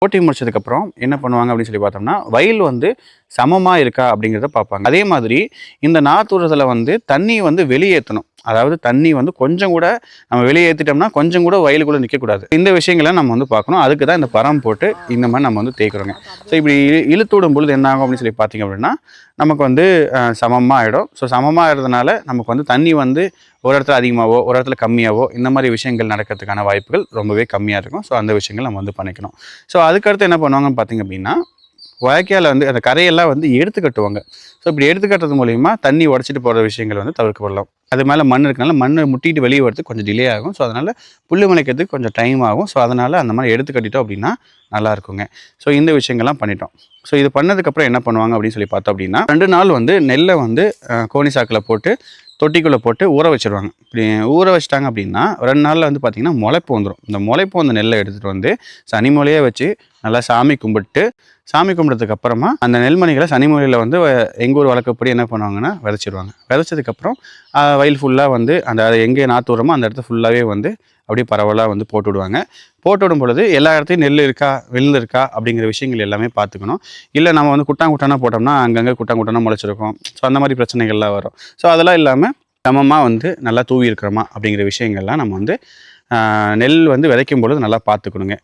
ஓட்டி முடிச்சதுக்கப்புறம் என்ன பண்ணுவாங்க அப்படின்னு சொல்லி பார்த்தோம்னா, வயல் வந்து சமமா இருக்கா அப்படிங்கிறத பார்ப்பாங்க. அதே மாதிரி இந்த நாத்தூரத்தில வந்து தண்ணி வந்து வெளியேத்தணும். அதாவது தண்ணி வந்து கொஞ்சம் கூட நம்ம வெளியேத்திட்டோம்னா, கொஞ்சம் கூட வயலுக்குள்ள நிக்கக்கூடாது. இந்த விஷயங்கள நம்ம வந்து பார்க்கணும். அதுக்கு தான் இந்த பரம் போட்டு இந்த மாரி நம்ம வந்து தேய்க்கிறோங்க. ஸோ இப்படி இழுத்து விடும் பொழுது என்ன ஆகும் அப்படின்னு சொல்லி பார்த்தீங்க அப்படின்னா, நமக்கு வந்து சமமா ஆயிடும். ஸோ சமமா ஆயிறதுனால நமக்கு வந்து தண்ணி வந்து ஒரு இடத்துல அதிகமாவோ, ஒரு இடத்துல கம்மியாவோ இந்த மாரி விஷயங்கள் நடக்கிறதுக்கான வாய்ப்புகள் ரொம்பவே கம்மியா இருக்கும். ஸோ அந்த விஷயங்கள் நம்ம வந்து பண்ணிக்கணும். ஸோ அதுக்கடுத்து என்ன பண்ணுவாங்கன்னு பார்த்தீங்க அப்படின்னா, வாய்க்கால வந்து அந்த கரையெல்லாம் வந்து எடுத்து கட்டுவாங்க. ஸோ இப்படி எடுத்து கட்டுறது மூலியமா தண்ணி உடைச்சிட்டு போற விஷயங்கள் வந்து தவிர்க்கப்படலாம். அது மேல மண் இருக்கனால மண்ணு முட்டிட்டு வெளிய வரதுக்கு கொஞ்சம் டிலே ஆகும். ஸோ அதனால புல்லு முளைக்கிறதுக்கு கொஞ்சம் டைம் ஆகும். ஸோ அதனால அந்த மாரி எடுத்து கட்டிட்டோம் அப்படின்னா நல்லாயிருக்குங்க. ஸோ இந்த விஷயங்கள்லாம் பண்ணிட்டோம். ஸோ இது பண்ணதுக்கப்புறம் என்ன பண்ணுவாங்க அப்படின்னு சொல்லி பார்த்தோம் அப்படின்னா, 2 நாள் வந்து நெல்ல வந்து கோணி சாக்குல போட்டு தொட்டிக்குள்ள போட்டு ஊற வச்சுருவாங்க. இப்படி ஊற வச்சுட்டாங்க அப்படின்னா 2 நாள்ல வந்து பார்த்தீங்கன்னா முளைப்பு வந்துரும். இந்த முளைப்பு வந்த நெல்லை எடுத்துட்டு வந்து சனி மூலையே வச்சு நல்லா சாமி கும்பிட்டு, சாமி கும்பிட்டதுக்கு அப்புறமா அந்த நெல்மணிகளை சனி மூலையில வந்து எங்கள் ஊர் வழக்கப்படி என்ன பண்ணுவாங்கன்னா விதைச்சிருவாங்க. விதைச்சதுக்கப்புறம் வயல் ஃபுல்லாக வந்து அந்த எங்கே நாற்று உரமோ அந்த இடத்த ஃபுல்லாகவே வந்து அப்படியே பரவலாக வந்து போட்டு விடுவாங்க. போட்டு விடும் பொழுது எல்லா இடத்துலையும் நெல் இருக்கா, விழுந்து இருக்கா அப்படிங்கிற விஷயங்கள் எல்லாமே பார்த்துக்கணும். இல்லை நம்ம வந்து குட்டாங்குட்டானா போட்டோம்னா அங்கங்கே குட்டாங்குட்டானா முளைச்சிருக்கும். ஸோ அந்த மாதிரி பிரச்சனைகள்லாம் வரும். ஸோ அதெல்லாம் இல்லாமல் சமமாக வந்து நல்லா தூவி இருக்கிறோமா அப்படிங்கிற விஷயங்கள்லாம் நம்ம வந்து நெல் வந்து விதைக்கும் பொழுது நல்லா பார்த்துக்கணுங்க.